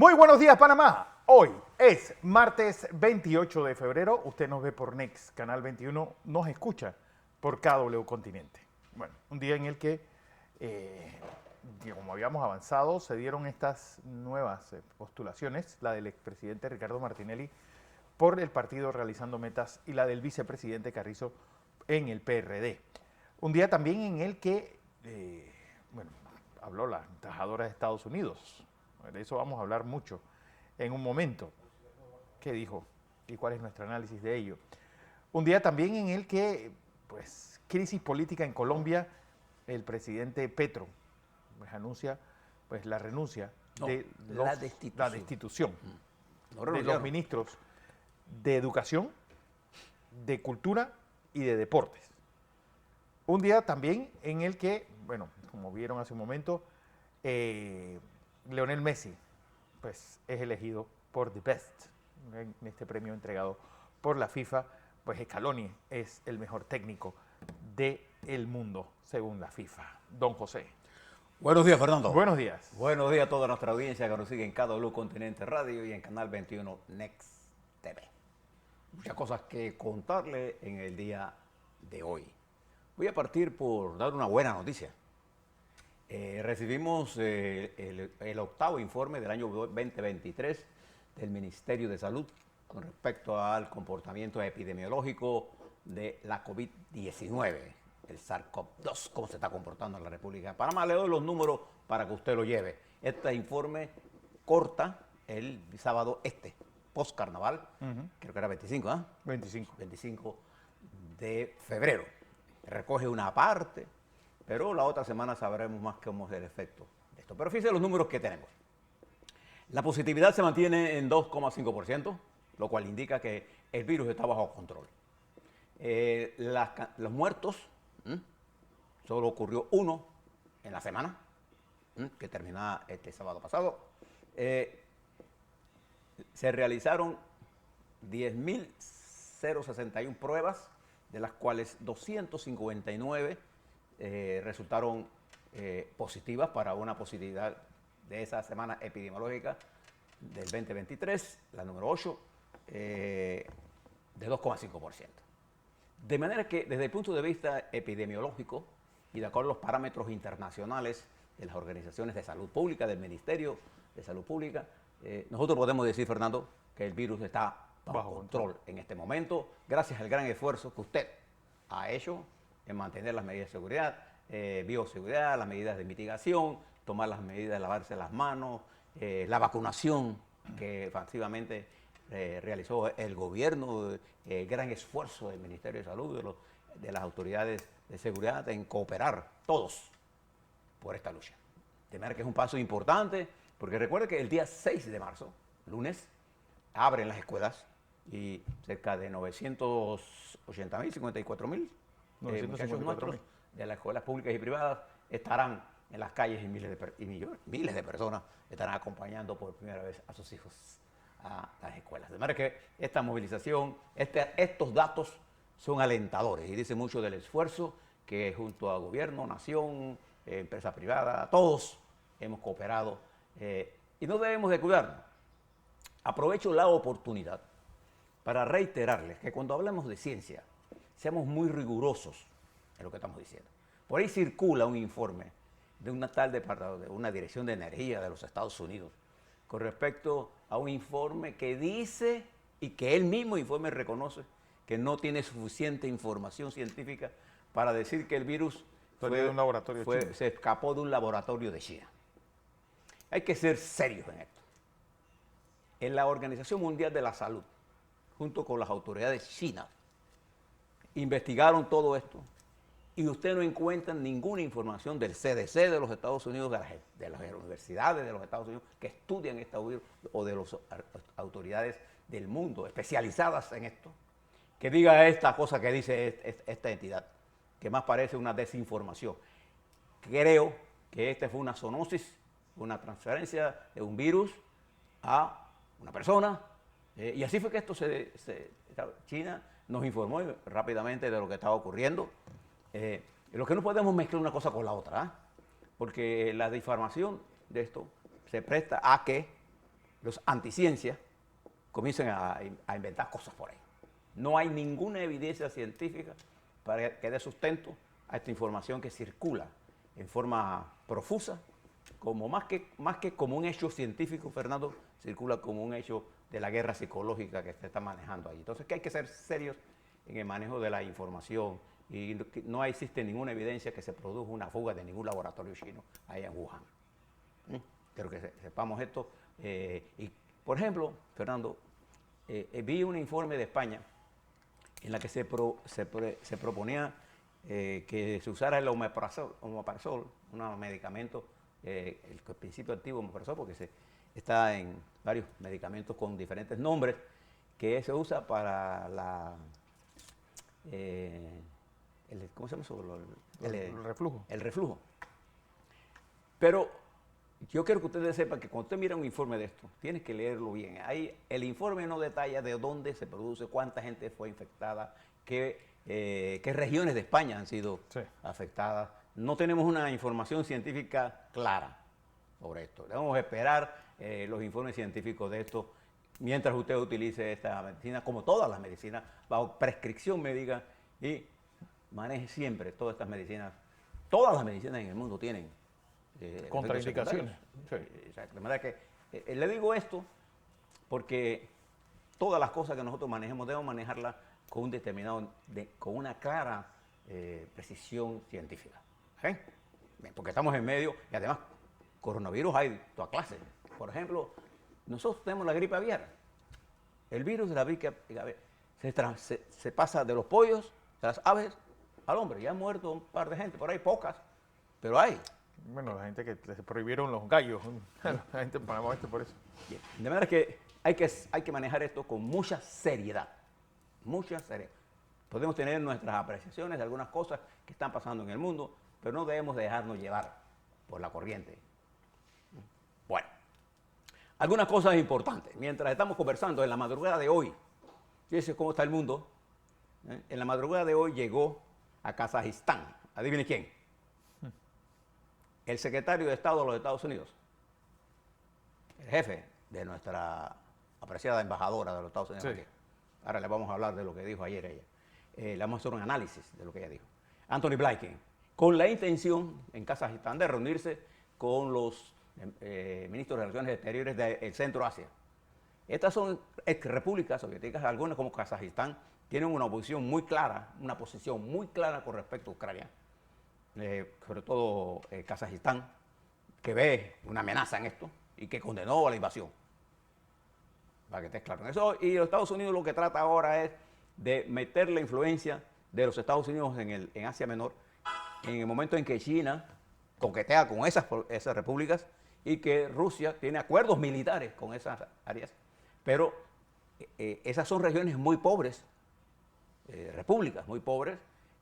Muy buenos días, Panamá. Hoy es martes 28 de febrero. Usted nos ve por Next, Canal 21, nos escucha por KW Continente. Bueno, un día en el que, como habíamos avanzado, se dieron estas nuevas postulaciones, la del expresidente Ricardo Martinelli por el partido Realizando Metas y la del vicepresidente Carrizo en el PRD. Un día también en el que, habló la embajadora de Estados Unidos. De eso vamos a hablar mucho en un momento. ¿Qué dijo? ¿Y cuál es nuestro análisis de ello? Un día también en el que, crisis política en Colombia, el presidente Petro anuncia la renuncia de la destitución de los ministros de Educación, de Cultura y de Deportes. Un día también en el que, como vieron hace un momento, Lionel Messi es elegido por The Best, en este premio entregado por la FIFA. Scaloni es el mejor técnico del mundo, según la FIFA. Don José. Buenos días, Fernando. Buenos días. Buenos días a toda nuestra audiencia que nos sigue en KW Continente Radio y en Canal 21 Next TV. Muchas cosas que contarle en el día de hoy. Voy a partir por dar una buena noticia. Recibimos el octavo informe del año 2023 del Ministerio de Salud con respecto al comportamiento epidemiológico de la COVID-19, el SARS-CoV-2, cómo se está comportando en la República de Panamá. Le doy los números para que usted lo lleve. Este informe corta el sábado post-carnaval, creo que era 25, ¿ah? 25 de febrero. Recoge una parte, pero la otra semana sabremos más cómo es el efecto de esto. Pero fíjense los números que tenemos. La positividad se mantiene en 2,5%, lo cual indica que el virus está bajo control. Los muertos, solo ocurrió uno en la semana, que terminaba este sábado pasado. Se realizaron 10.061 pruebas, de las cuales 259 resultaron positivas para una positividad de esa semana epidemiológica del 2023, la número 8, de 2,5%. De manera que desde el punto de vista epidemiológico y de acuerdo a los parámetros internacionales de las organizaciones de salud pública, del Ministerio de Salud Pública, nosotros podemos decir, Fernando, que el virus está bajo control en este momento, gracias al gran esfuerzo que usted ha hecho en mantener las medidas de seguridad, bioseguridad, las medidas de mitigación, tomar las medidas de lavarse las manos, la vacunación que efectivamente realizó el gobierno, gran esfuerzo del Ministerio de Salud, de las autoridades de seguridad en cooperar todos por esta lucha. De manera que es un paso importante, porque recuerde que el día 6 de marzo, lunes, abren las escuelas y cerca de 980.000, 54.000 muchachos nuestros de las escuelas públicas y privadas estarán en las calles y miles de personas estarán acompañando por primera vez a sus hijos a las escuelas. De manera que esta movilización, estos datos son alentadores y dice mucho del esfuerzo que junto a gobierno, nación, empresa privada, todos hemos cooperado y no debemos de cuidarnos. Aprovecho la oportunidad para reiterarles que cuando hablamos de ciencia, seamos muy rigurosos en lo que estamos diciendo. Por ahí circula un informe de una dirección de energía de los Estados Unidos con respecto a un informe que dice y que él mismo informe reconoce que no tiene suficiente información científica para decir que el virus se escapó de un laboratorio de China. Hay que ser serios en esto. En la Organización Mundial de la Salud, junto con las autoridades chinas, investigaron todo esto y usted no encuentra ninguna información del CDC de los Estados Unidos, de las universidades de los Estados Unidos que estudian esta virus o de las autoridades del mundo especializadas en esto, que diga esta cosa que dice esta entidad, que más parece una desinformación. Creo que esta fue una zoonosis, una transferencia de un virus a una persona, y así fue que esto China nos informó rápidamente de lo que estaba ocurriendo. Lo que no podemos mezclar una cosa con la otra, porque la difamación de esto se presta a que los anticiencias comiencen a inventar cosas por ahí. No hay ninguna evidencia científica para que dé sustento a esta información que circula en forma profusa, como más que como un hecho científico, Fernando, circula como un hecho de la guerra psicológica que se está manejando ahí. Entonces, que hay que ser serios en el manejo de la información y no existe ninguna evidencia que se produjo una fuga de ningún laboratorio chino allá en Wuhan. Quiero que sepamos esto. Y, por ejemplo, Fernando, vi un informe de España en la que se proponía que se usara el omeprazol, un medicamento, el principio activo omeprazol, porque está en varios medicamentos con diferentes nombres, que se usa para la... ¿cómo se llama eso? El reflujo. El reflujo. Pero yo quiero que ustedes sepan que cuando usted mira un informe de esto, tienes que leerlo bien. Ahí el informe no detalla de dónde se produce, cuánta gente fue infectada, qué regiones de España han sido afectadas. No tenemos una información científica clara sobre esto. Debemos esperar los informes científicos de esto mientras usted utilice esta medicina, como todas las medicinas, bajo prescripción médica, y maneje siempre todas estas medicinas. Todas las medicinas en el mundo tienen contraindicaciones. Sí. Exacto. De manera que le digo esto porque todas las cosas que nosotros manejemos debemos manejarlas con un determinado, con una clara precisión científica. ¿Sí? Porque estamos en medio y además coronavirus hay toda clase. Por ejemplo, nosotros tenemos la gripe aviar. El virus de la gripe aviar se pasa de los pollos, de las aves, al hombre. Ya han muerto un par de gente, por ahí pocas, pero hay. Bueno, la gente que les prohibieron los gallos, la gente en Panamá por eso. Bien. De manera que hay que manejar esto con mucha seriedad, mucha seriedad. Podemos tener nuestras apreciaciones de algunas cosas que están pasando en el mundo, pero no debemos dejarnos llevar por la corriente. Bueno, algunas cosas importantes. Mientras estamos conversando en la madrugada de hoy, fíjense cómo está el mundo. En la madrugada de hoy llegó a Kazajistán. ¿Adivine quién? El secretario de Estado de los Estados Unidos, el jefe de nuestra apreciada embajadora de los Estados Unidos. Sí. Ahora le vamos a hablar de lo que dijo ayer ella. Le vamos a hacer un análisis de lo que ella dijo. Anthony Blinken, con la intención en Kazajistán de reunirse con los ministros de Relaciones Exteriores del Centro Asia. Estas son repúblicas soviéticas, algunas como Kazajistán, tienen una posición muy clara con respecto a Ucrania. Sobre todo Kazajistán, que ve una amenaza en esto y que condenó a la invasión. Para que estés claro en eso. Y los Estados Unidos lo que trata ahora es de meter la influencia de los Estados Unidos en Asia Menor, en el momento en que China coquetea con esas repúblicas y que Rusia tiene acuerdos militares con esas áreas. Pero esas son regiones muy pobres, repúblicas muy pobres,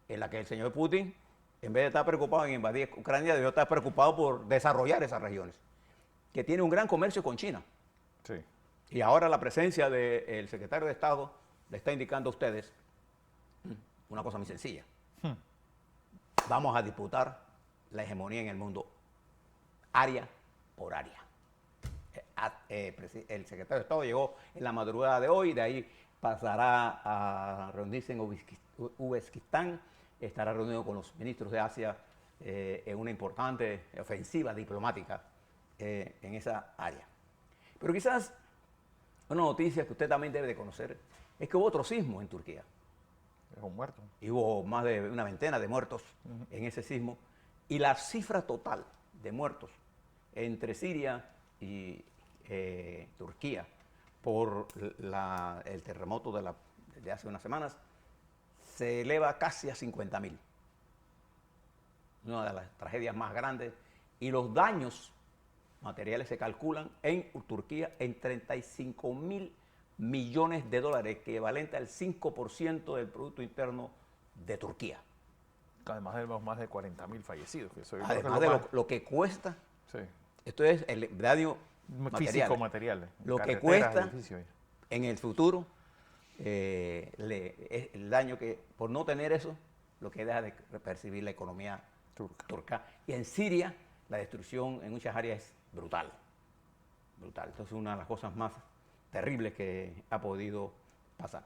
en las que el señor Putin, en vez de estar preocupado en invadir Ucrania, debió estar preocupado por desarrollar esas regiones, que tiene un gran comercio con China. Sí. Y ahora la presencia del secretario de Estado le está indicando a ustedes una cosa muy sencilla. Vamos a disputar la hegemonía en el mundo, área por área. El secretario de Estado llegó en la madrugada de hoy, de ahí pasará a reunirse en Uzbekistán, estará reunido con los ministros de Asia en una importante ofensiva diplomática en esa área. Pero quizás una noticia que usted también debe de conocer es que hubo otro sismo en Turquía. Dejó muerto. Y hubo más de una veintena de muertos en ese sismo. Y la cifra total de muertos entre Siria y Turquía por el terremoto de hace unas semanas se eleva casi a 50.000. Una de las tragedias más grandes. Y los daños materiales se calculan en Turquía en 35.000 millones de dólares, equivalente al 5% del Producto Interno de Turquía. Además de los más de 40.000 fallecidos. Que Además de lo que cuesta, sí. Esto es el daño físico material. Lo que cuesta en el futuro, el daño que, por no tener eso, lo que deja de percibir la economía turca. Y en Siria, la destrucción en muchas áreas es brutal. brutal. Esto es una de las cosas más terribles que ha podido pasar.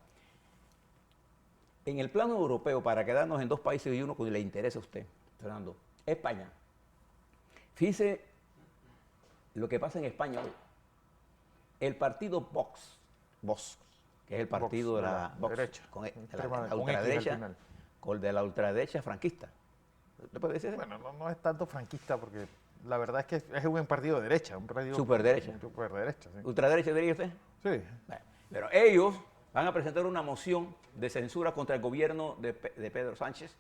En el plano europeo, para quedarnos en dos países y uno que le interesa a usted, Fernando, España. Fíjese lo que pasa en España hoy. El partido Vox, que es el partido Vox, de la Vox, derecha, con con ultraderecha, X al final. con de la ultraderecha franquista. ¿Le puede decir? Bueno, no es tanto franquista porque la verdad es que es un partido de derecha, un partido Superderecha. Superderecha, sí. ¿Ultraderecha diría usted? Sí. Bueno, pero ellos van a presentar una moción de censura contra el gobierno de Pedro Sánchez,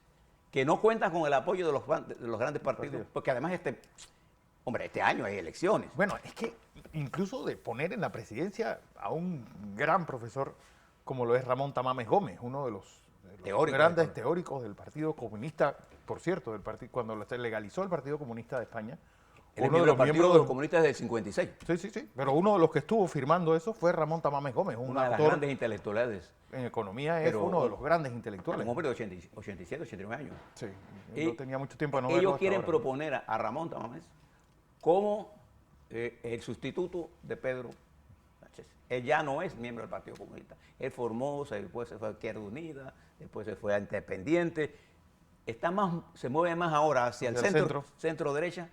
que no cuenta con el apoyo de los grandes partidos, porque además este año hay elecciones. Bueno, es que incluso de poner en la presidencia a un gran profesor como lo es Ramón Tamames Gómez, uno de los grandes teóricos del Partido Comunista, por cierto, cuando se legalizó el Partido Comunista de España. Uno de los miembros de los comunistas del 56. Sí, pero uno de los que estuvo firmando eso fue Ramón Tamames Gómez, un una de las autor grandes intelectuales. En economía es uno de los grandes intelectuales. Un hombre de 87, 89 años. Sí, no tenía mucho tiempo de no verlo. Ellos quieren ahora proponer a Ramón Tamames como el sustituto de Pedro Sánchez. Él ya no es miembro del Partido Comunista. Él formó, después se fue a Izquierda Unida, después se fue a Independiente. Se mueve más ahora hacia el centro-derecha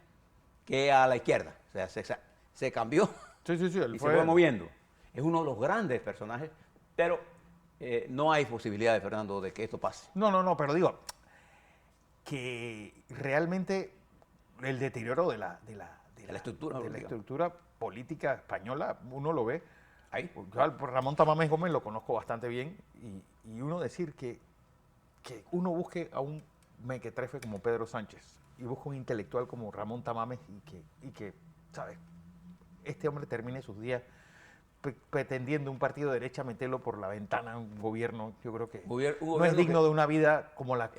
que a la izquierda. O sea, se cambió sí, y se fue moviendo. Es uno de los grandes personajes, pero no hay posibilidad, Fernando, de que esto pase. No, pero digo que realmente el deterioro de la estructura política española, uno lo ve. Ahí. Yo por Ramón Tamames Gómez lo conozco bastante bien y uno decir que uno busque a un mequetrefe como Pedro Sánchez y busque un intelectual como Ramón Tamames y que ¿sabes? Este hombre termine sus días pretendiendo un partido de derecha meterlo por la ventana, un gobierno, yo creo que no es digno de una vida como la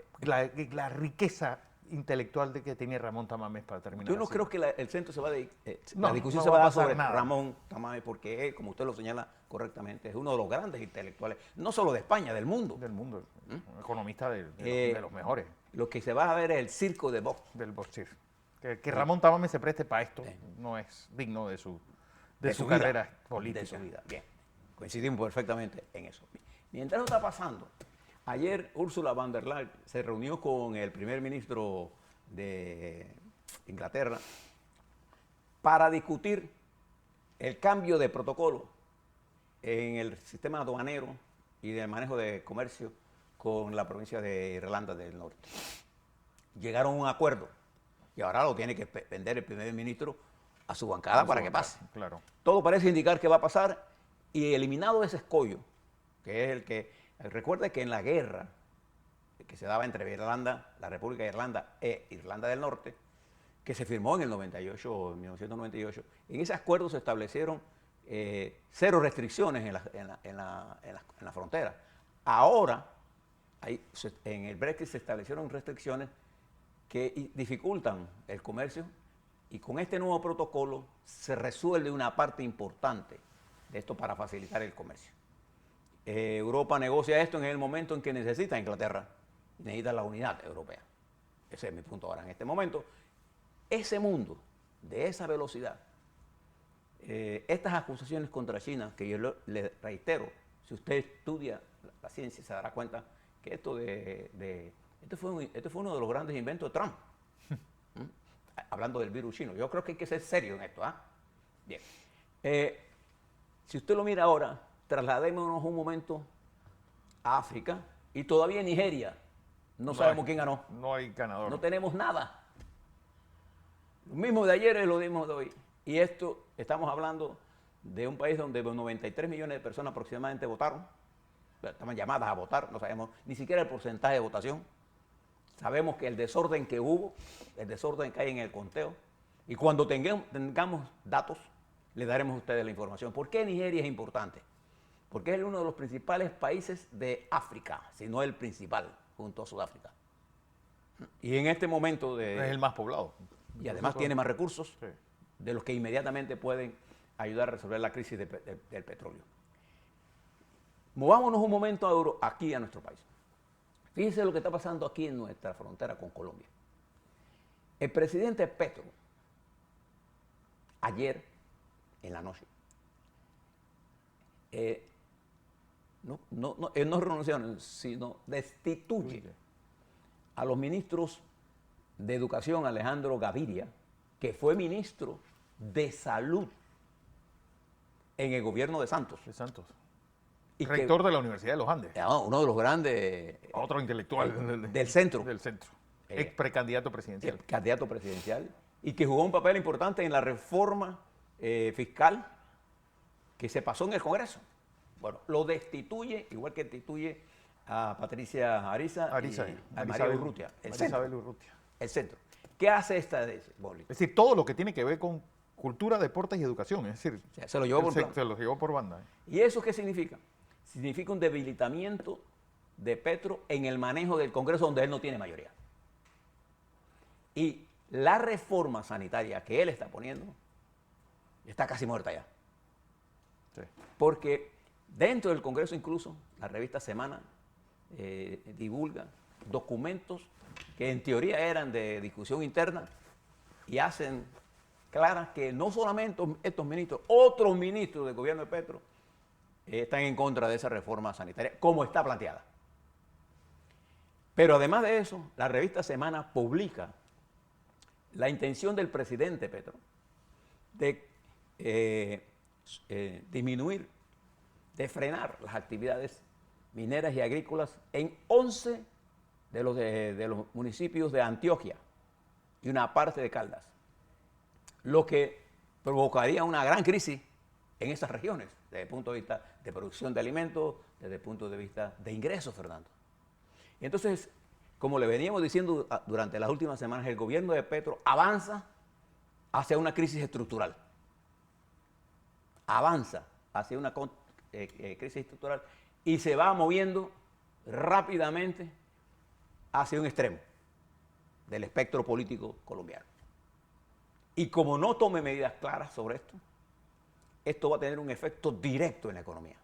riqueza intelectual de que tenía Ramón Tamames para terminar. Yo no así. creo que el centro se va a la discusión se va a dar sobre Ramón Tamames, porque él, como usted lo señala correctamente, es uno de los grandes intelectuales, no solo de España, del mundo. Del mundo, un economista de los mejores. Lo que se va a ver es el circo de Vox. Del Vox, sí. Que Ramón Tamames se preste para esto no es digno de su carrera política. De su vida. Bien, coincidimos perfectamente en eso. Mientras eso está pasando, ayer Ursula von der Leyen se reunió con el primer ministro de Inglaterra para discutir el cambio de protocolo en el sistema aduanero y del manejo de comercio con la provincia de Irlanda del Norte. Llegaron a un acuerdo y ahora lo tiene que vender el primer ministro a su bancada para que pase. Claro. Todo parece indicar que va a pasar y eliminado ese escollo, que es el que... Recuerde que en la guerra que se daba entre Irlanda, la República de Irlanda e Irlanda del Norte, que se firmó en el 1998, en ese acuerdo se establecieron 0 restricciones en la frontera. Ahora, en el Brexit se establecieron restricciones que dificultan el comercio y con este nuevo protocolo se resuelve una parte importante de esto para facilitar el comercio. Europa negocia esto en el momento en que necesita Inglaterra, necesita la unidad europea. Ese es mi punto ahora. En este momento, ese mundo, de esa velocidad, estas acusaciones contra China, que yo le reitero, si usted estudia la ciencia se dará cuenta que esto fue uno de los grandes inventos de Trump. Hablando del virus chino. Yo creo que hay que ser serio en esto. Bien. Si usted lo mira ahora, trasladémonos un momento a África y todavía en Nigeria no sabemos quién ganó. No hay ganador. No tenemos nada. Lo mismo de ayer es lo mismo de hoy. Y esto, estamos hablando de un país donde 93 millones de personas aproximadamente votaron. Estaban llamadas a votar, no sabemos ni siquiera el porcentaje de votación. Sabemos que el desorden que hubo, el desorden que hay en el conteo, y cuando tengamos datos, le daremos a ustedes la información. ¿Por qué Nigeria es importante? Porque es uno de los principales países de África, si no el principal, junto a Sudáfrica. Y en este momento es el más poblado. Y además tiene más recursos de los que inmediatamente pueden ayudar a resolver la crisis del petróleo. Movámonos un momento aquí a nuestro país. Fíjense lo que está pasando aquí en nuestra frontera con Colombia. El presidente Petro, ayer, en la noche. Él no renuncia, sino destituye a los ministros de Educación, Alejandro Gaviria, que fue ministro de Salud en el gobierno de Santos. De Santos. Y Rector de la Universidad de los Andes. Uno de los grandes... Otro intelectual del centro. Del centro. Ex precandidato presidencial. Candidato presidencial. Y que jugó un papel importante en la reforma fiscal que se pasó en el Congreso. Bueno, lo destituye, igual que destituye a Patricia Ariza y a María Urrutia. El centro. ¿Qué hace esta de Boli? Es decir, todo lo que tiene que ver con cultura, deportes y educación. Es decir, o sea, se lo llevó por banda. ¿Y eso qué significa? Significa un debilitamiento de Petro en el manejo del Congreso donde él no tiene mayoría. Y la reforma sanitaria que él está poniendo está casi muerta ya. Sí. Porque dentro del Congreso incluso, la revista Semana divulga documentos que en teoría eran de discusión interna y hacen claras que no solamente estos ministros, otros ministros del gobierno de Petro están en contra de esa reforma sanitaria, como está planteada. Pero además de eso, la revista Semana publica la intención del presidente Petro de disminuir, de frenar las actividades mineras y agrícolas en 11 de los municipios de Antioquia y una parte de Caldas, lo que provocaría una gran crisis en esas regiones, desde el punto de vista de producción de alimentos, desde el punto de vista de ingresos, Fernando. Y entonces, como le veníamos diciendo durante las últimas semanas, el gobierno de Petro avanza hacia una crisis estructural. Avanza hacia una crisis estructural y se va moviendo rápidamente hacia un extremo del espectro político colombiano. Y como no tome medidas claras sobre esto, esto va a tener un efecto directo en la economía.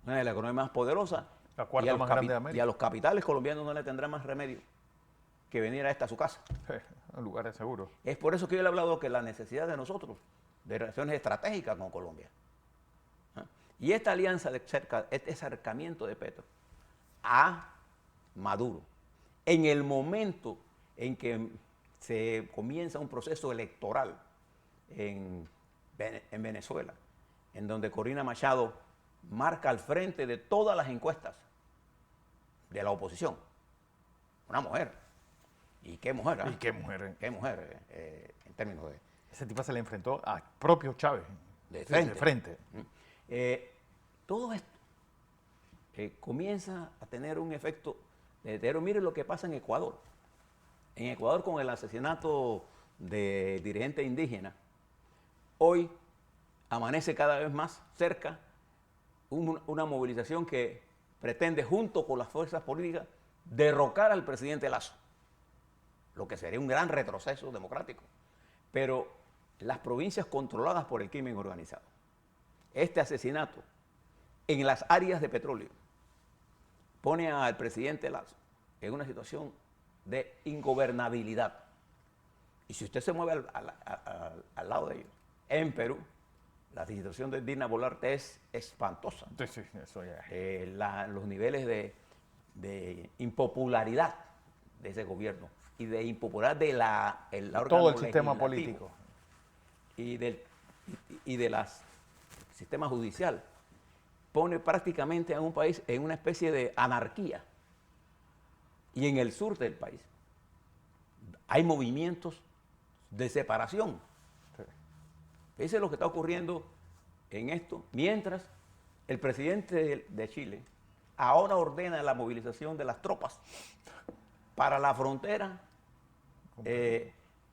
Una de las economías más poderosas. La cuarta más grande de América. Y a los capitales colombianos no le tendrá más remedio que venir a esta a su casa. Un lugar seguro. Es por eso que yo le he hablado que la necesidad de nosotros, de relaciones estratégicas con Colombia. Y esta alianza, este acercamiento de Petro a Maduro, en el momento en que se comienza un proceso electoral en Venezuela, en donde Corina Machado marca al frente de todas las encuestas de la oposición. Una mujer. ¿Y qué mujer? ¿Y qué mujer? ¿Qué mujer? En términos de... Ese tipo se le enfrentó a propio Chávez. De frente. De frente. Todo esto comienza a tener un efecto de... Miren lo que pasa en Ecuador. En Ecuador, con el asesinato de dirigentes indígenas, hoy amanece cada vez más cerca una movilización que pretende, junto con las fuerzas políticas, derrocar al presidente Lazo, lo que sería un gran retroceso democrático. Pero las provincias controladas por el crimen organizado, este asesinato en las áreas de petróleo, pone al presidente Lazo en una situación de ingobernabilidad. Y si usted se mueve al lado de ellos, en Perú, la situación de Dina Boluarte es espantosa. Sí, eso ya. Los niveles de impopularidad de ese gobierno y de impopularidad del órgano todo el sistema político y de las sistema judicial pone prácticamente a un país en una especie de anarquía. Y en el sur del país hay movimientos de separación. Ese es lo que está ocurriendo en esto, mientras el presidente de Chile ahora ordena la movilización de las tropas para la frontera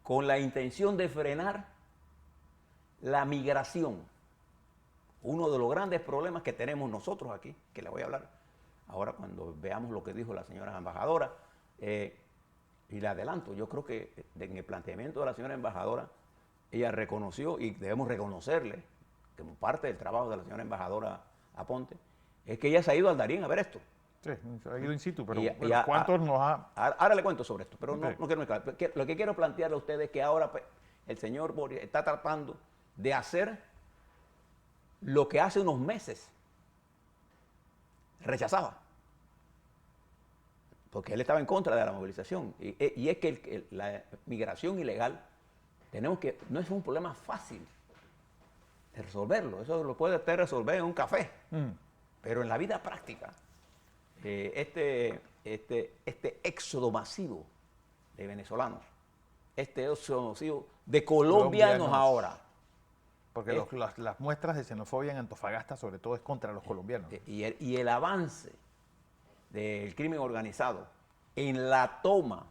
con la intención de frenar la migración. Uno de los grandes problemas que tenemos nosotros aquí, que le voy a hablar ahora cuando veamos lo que dijo la señora embajadora, y le adelanto, yo creo que en el planteamiento de la señora embajadora, ella reconoció, y debemos reconocerle, como parte del trabajo de la señora embajadora Aponte, es que ella se ha ido al Darién a ver esto. Sí, se ha ido in situ, pero ¿cuántos nos ha...? Ahora le cuento sobre esto, pero no quiero mezclar. Lo que quiero plantearle a ustedes es que ahora pues, el señor Boris está tratando de hacer lo que hace unos meses rechazaba. Porque él estaba en contra de la movilización. Y es que la migración ilegal, no es un problema fácil de resolverlo. Eso lo puede usted resolver en un café. Pero en la vida práctica, este éxodo masivo de venezolanos, este éxodo masivo de colombianos ahora. Porque las muestras de xenofobia en Antofagasta, sobre todo, es contra los colombianos. Y el avance del crimen organizado en la toma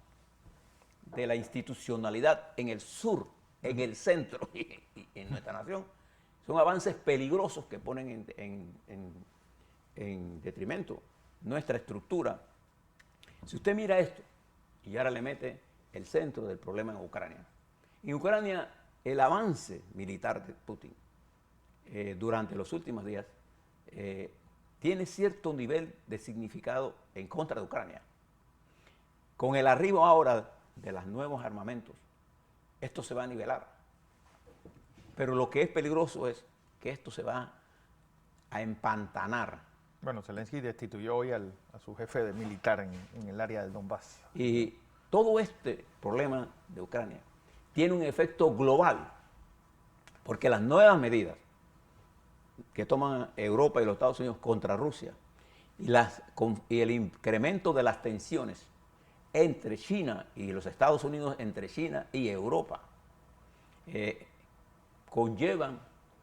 de la institucionalidad en el sur, en el centro y en nuestra nación, son avances peligrosos que ponen en detrimento nuestra estructura. Si usted mira esto y ahora le mete el centro del problema en Ucrania. En Ucrania, el avance militar de Putin durante los últimos días tiene cierto nivel de significado en contra de Ucrania. Con el arribo ahora de los nuevos armamentos, esto se va a nivelar. Pero lo que es peligroso es que esto se va a empantanar. Bueno, Zelensky destituyó hoy a su jefe de militar en el área del Donbass. Y todo este problema de Ucrania tiene un efecto global, porque las nuevas medidas que toman Europa y los Estados Unidos contra Rusia y el incremento de las tensiones entre China y los Estados Unidos, entre China y Europa, conllevan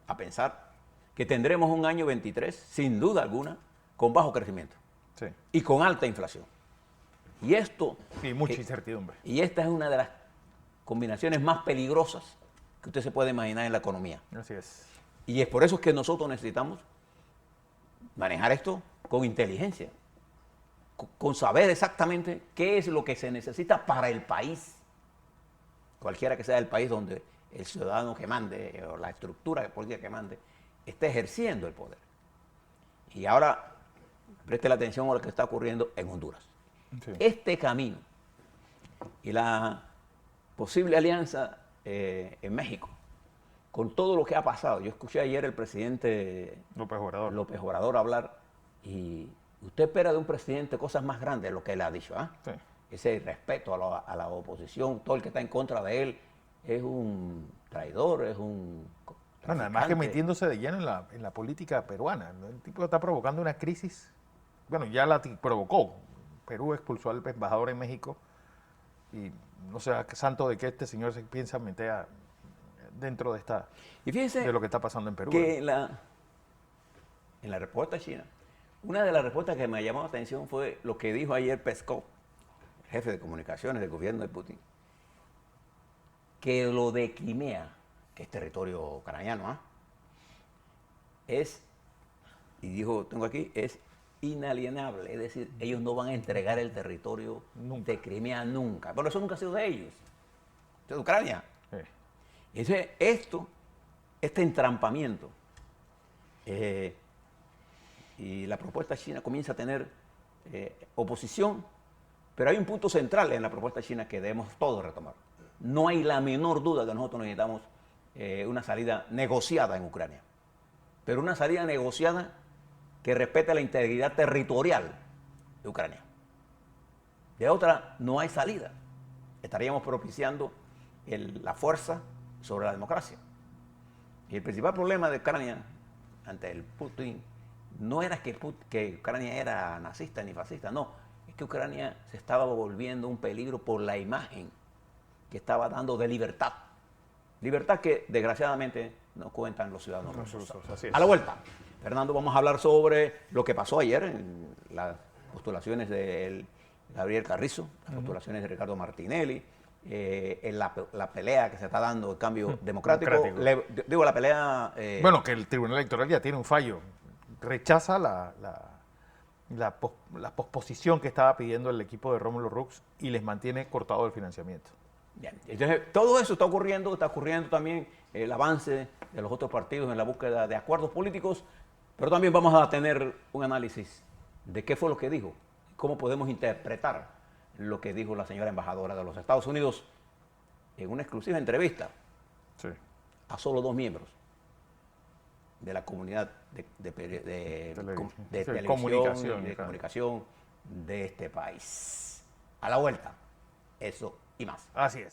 a pensar que tendremos un año 23, sin duda alguna, con bajo crecimiento y con alta inflación. Y esto... Y mucha incertidumbre. Y esta es una de las combinaciones más peligrosas que usted se puede imaginar en la economía. Así es. Y es por eso que nosotros necesitamos manejar esto con inteligencia, con saber exactamente qué es lo que se necesita para el país, cualquiera que sea el país donde el ciudadano que mande o la estructura política que mande esté ejerciendo el poder. Y ahora preste la atención a lo que está ocurriendo en Honduras. Sí. Este camino y la posible alianza en México, con todo lo que ha pasado. Yo escuché ayer el presidente López Obrador hablar y usted espera de un presidente cosas más grandes de lo que él ha dicho. Sí. Ese respeto a la oposición, todo el que está en contra de él es un traidor, es un... Bueno, además que metiéndose de lleno en la política peruana. El tipo está provocando una crisis, bueno, ya la provocó. Perú expulsó al embajador en México y no sé a qué santo de que este señor se piensa meter dentro de de lo que está pasando en Perú. Que en la respuesta china, una de las respuestas que me llamó la atención fue lo que dijo ayer Peskov, jefe de comunicaciones del gobierno de Putin, que lo de Crimea, que es territorio ucraniano, es, y dijo, tengo aquí, es inalienable, es decir, ellos no van a entregar el territorio de Crimea nunca, pero eso nunca ha sido de ellos, es de Ucrania. Sí. Entonces, este entrampamiento y la propuesta china comienza a tener oposición, pero hay un punto central en la propuesta china que debemos todos retomar. No hay la menor duda que nosotros necesitamos una salida negociada en Ucrania, pero una salida negociada que respete la integridad territorial de Ucrania. De otra, no hay salida. Estaríamos propiciando la fuerza sobre la democracia. Y el principal problema de Ucrania ante el Putin no era que Ucrania era nazista ni fascista, no. Es que Ucrania se estaba volviendo un peligro por la imagen que estaba dando de libertad. Libertad que desgraciadamente no cuentan los ciudadanos rusos. A la vuelta, Fernando, vamos a hablar sobre lo que pasó ayer en las postulaciones de Gabriel Carrizo, las postulaciones de Ricardo Martinelli, en la pelea que se está dando el cambio democrático. Digo, la pelea... Bueno, que el Tribunal Electoral ya tiene un fallo. Rechaza la posposición que estaba pidiendo el equipo de Rómulo Rux y les mantiene cortado el financiamiento. Bien. Entonces, todo eso está ocurriendo también el avance de los otros partidos en la búsqueda de acuerdos políticos, pero también vamos a tener un análisis de qué fue lo que dijo, cómo podemos interpretar lo que dijo la señora embajadora de los Estados Unidos en una exclusiva entrevista a solo 2 miembros de la comunidad de televisión comunicación, y de claro. comunicación de este país. A la vuelta, eso y más. Así es.